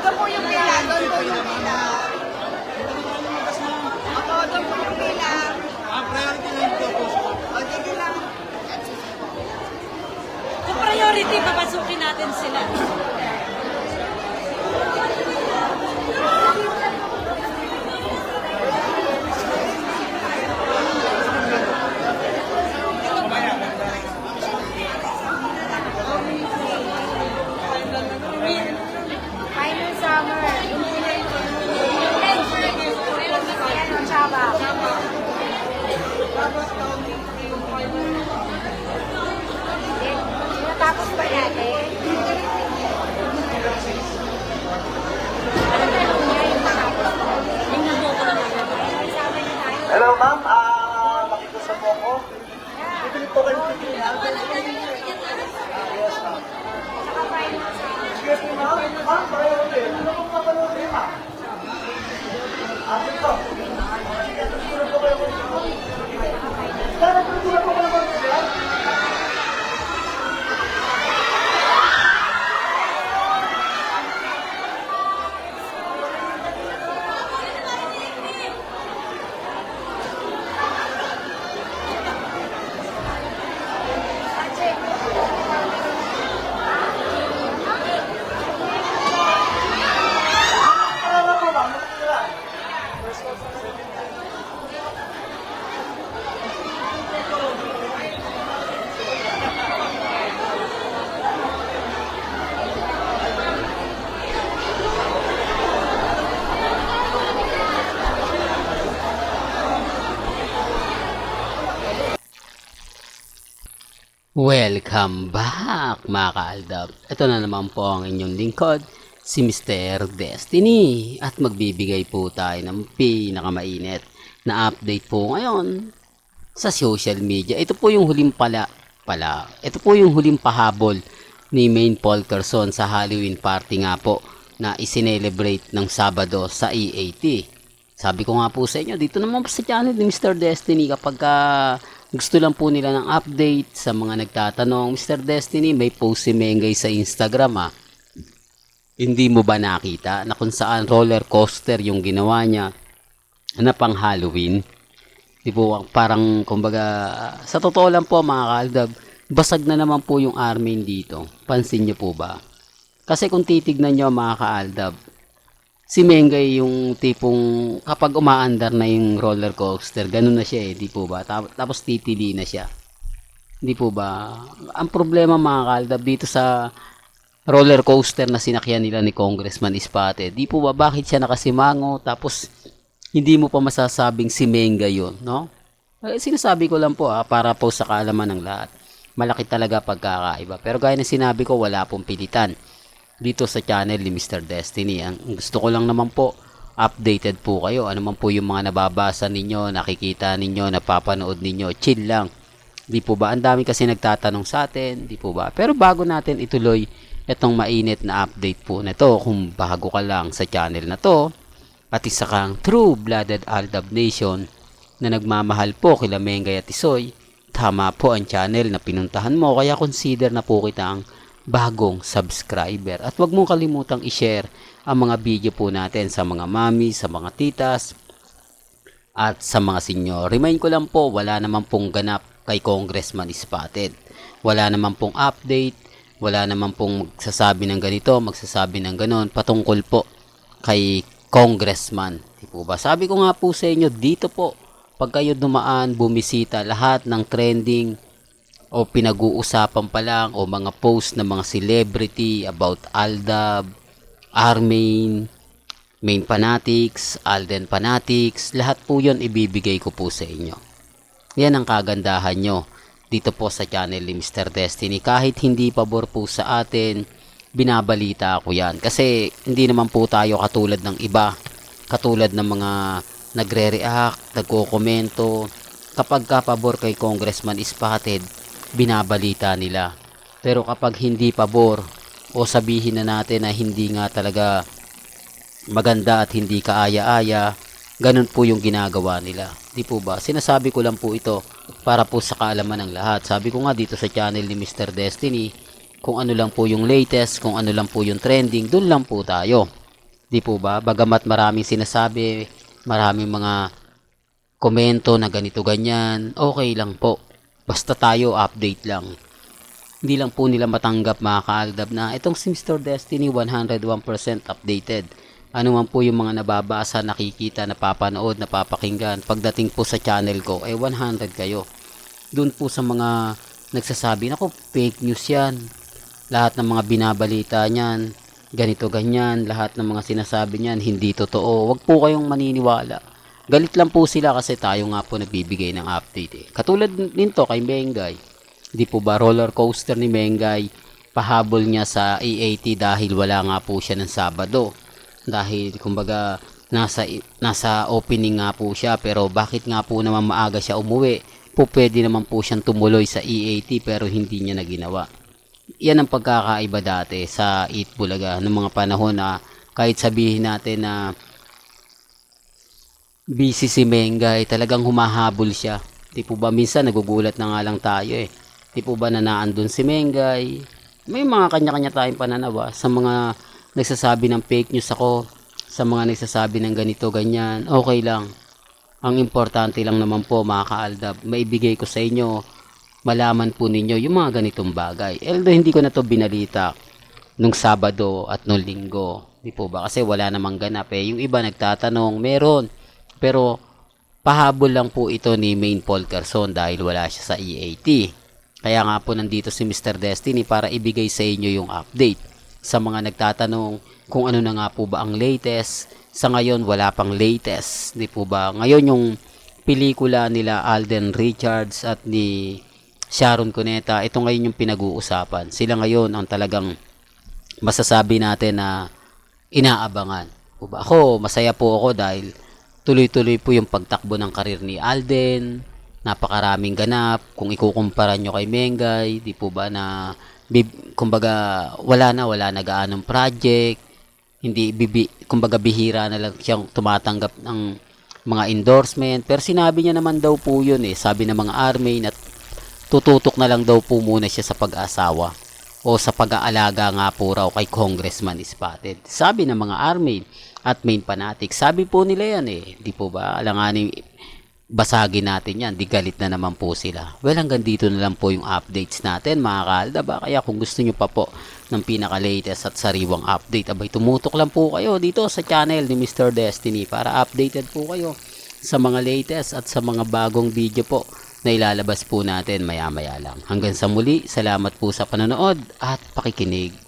Doon po yung pila, doon po yung pila. Ako, doon po yung pila. Priority lang ito po. O, sige lang. Kung priority, papasukin natin sila. Final summer. Ayan, Chaba. Natapos ba natin? Hello ma'am, makikusap po ako. Bibili po kayo pipili. Yes ma'am. Sige po ma'am. Ma'am, priority. Ano pong mapanood rin ma'am? Atin po. Sige, tutulog po kayo. Sana tutulog po kayo. Welcome back mga kaaldab. Ito na naman po ang inyong lingkod, si Mr. Destiny. At magbibigay po tayo ng pinakamainit na update po ngayon sa social media. Ito po yung huling ito po yung huling pahabol ni Maine Polkerson sa Halloween party nga po na isinelebrate ng Sabado sa EAT. Sabi ko nga po sa inyo, dito naman po sa channel ni Mr. Destiny kapag gusto lang po nila ng update sa mga nagtatanong, Mr. Destiny, may post si Mengay sa Instagram Hindi mo ba nakita na kung saan roller coaster yung ginawa niya na pang Halloween? Di po, parang kumbaga, sa totoo lang po mga kaaldab, basag na naman po yung Armin dito. Pansin niyo po ba? Kasi kung titignan niyo mga kaaldab, si Mengay yung tipong kapag umaandar na yung roller coaster, ganun na siya di po ba? Tapos titili na siya. Di po ba? Ang problema mga kaaldab dito sa roller coaster na sinakyan nila ni Congressman Spate, di po ba bakit siya nakasimango tapos hindi mo pa masasabing si Mengay yun, no? Sinasabi ko lang po para po sa kaalaman ng lahat. Malaki talaga pagkakaiba. Pero gaya ng sinabi ko, wala pong pilitan dito sa channel ni Mr. Destiny. Ang gusto ko lang naman po, updated po kayo. Ano man po yung mga nababasa ninyo, nakikita ninyo, napapanood ninyo, chill lang. Di po ba? Ang dami kasi nagtatanong sa atin, di po ba? Pero bago natin ituloy itong mainit na update po na to, kung bago ka lang sa channel na to, at isa kang true-blooded Aldab Nation na nagmamahal po kila Mengay at Isoy, tama po ang channel na pinuntahan mo, kaya consider na po kitang bagong subscriber. At wag mong kalimutang i-share ang mga video po natin sa mga mami, sa mga titas, at sa mga senyor. Remind ko lang po, wala naman pong ganap kay Congressman Spotted. Wala naman pong update, wala naman pong magsasabi ng ganito, magsasabi ng ganon, patungkol po kay Congressman. Di po ba? Sabi ko nga po sa inyo, dito po, pag kayo dumaan, bumisita, lahat ng trending o pinag-uusapan pa lang o mga post ng mga celebrity about Aldab, Armin, Maine Fanatics, Alden Fanatics, lahat po yon ibibigay ko po sa inyo. Yan ang kagandahan nyo dito po sa channel ni Mr. Destiny. Kahit hindi pabor po sa atin, binabalita ko yan. Kasi hindi naman po tayo katulad ng iba, katulad ng mga nagre-react, nagko-komento. Kapag kapabor kay Congressman Spotted, binabalita nila. Pero kapag hindi pabor o sabihin na natin na hindi nga talaga maganda at hindi kaaya-aya, ganun po yung ginagawa nila. Di po ba? Sinasabi ko lang po ito para po sa kaalaman ng lahat. Sabi ko nga dito sa channel ni Mr. Destiny, kung ano lang po yung latest, kung ano lang po yung trending, dun lang po tayo. Di po ba? Bagamat maraming sinasabi, maraming mga komento na ganito ganyan, okay lang po. Basta tayo update lang. Hindi lang po nila matanggap mga kaaldab na itong si Mr. Destiny 101% updated. Ano man po yung mga nababasa, nakikita, napapanood, napapakinggan, pagdating po sa channel ko, 100 kayo. Doon po sa mga nagsasabi, nako, fake news yan. Lahat ng mga binabalita niyan, ganito ganyan, lahat ng mga sinasabi niyan, hindi totoo. Huwag po kayong maniniwala. Galit lang po sila kasi tayo nga po nagbibigay ng update. Katulad nito kay Mengay. Hindi po ba roller coaster ni Mengay, pahabol niya sa EAT dahil wala nga po siya ng Sabado. Dahil kumbaga nasa opening nga po siya, pero bakit nga po naman maaga siya umuwi? Po pwede naman po siyang tumuloy sa EAT pero hindi niya na ginawa. Yan ang pagkakaiba dati sa Eat Bulaga ng mga panahon na kahit sabihin natin na busy si Mengay, talagang humahabol siya. Di po ba minsan nagugulat na nga lang tayo eh. Di po ba na naandun si Mengay? May mga kanya-kanya tayong pananaw sa mga nagsasabi ng fake news ako, sa mga nagsasabi ng ganito, ganyan, okay lang. Ang importante lang naman po mga kaaldab, maibigay ko sa inyo, malaman po ninyo yung mga ganitong bagay. Although hindi ko na to binalita nung Sabado at nung Linggo. Di po ba? Kasi wala namang ganap eh. Yung iba nagtatanong, meron. Pero pahabol lang po ito ni Main Paul Carson dahil wala siya sa EAT. Kaya nga po nandito si Mr. Destiny para ibigay sa inyo yung update. Sa mga nagtatanong kung ano na nga po ba ang latest, sa ngayon wala pang latest, di po ba? Ngayon yung pelikula nila Alden Richards at ni Sharon Cuneta, ito ngayon yung pinag-uusapan. Sila ngayon ang talagang masasabi natin na inaabangan. Po ba? Ako, masaya po ako dahil tuloy-tuloy po yung pagtakbo ng karir ni Alden. Napakaraming ganap. Kung ikukumpara nyo kay Mengay, di po ba na kumbaga wala na gaanong project, hindi kumbaga bihira na lang siyang tumatanggap ng mga endorsement, pero sinabi niya naman daw po yun sabi ng mga army na tututok na lang daw po muna siya sa pag-asawa o sa pag-aalaga nga po raw kay Congressman Spotted, sabi ng mga army at main fanatic. Sabi po nila yan di po ba, alanganin basagin natin yan, di galit na naman po sila. Well, hanggang dito na lang po yung updates natin mga kaaldab. Kaya kung gusto nyo pa po ng pinaka-latest at sariwang update, abay tumutok lang po kayo dito sa channel ni Mr. Destiny para updated po kayo sa mga latest at sa mga bagong video po na ilalabas po natin maya-maya lang. Hanggang sa muli, salamat po sa panonood at pakikinig.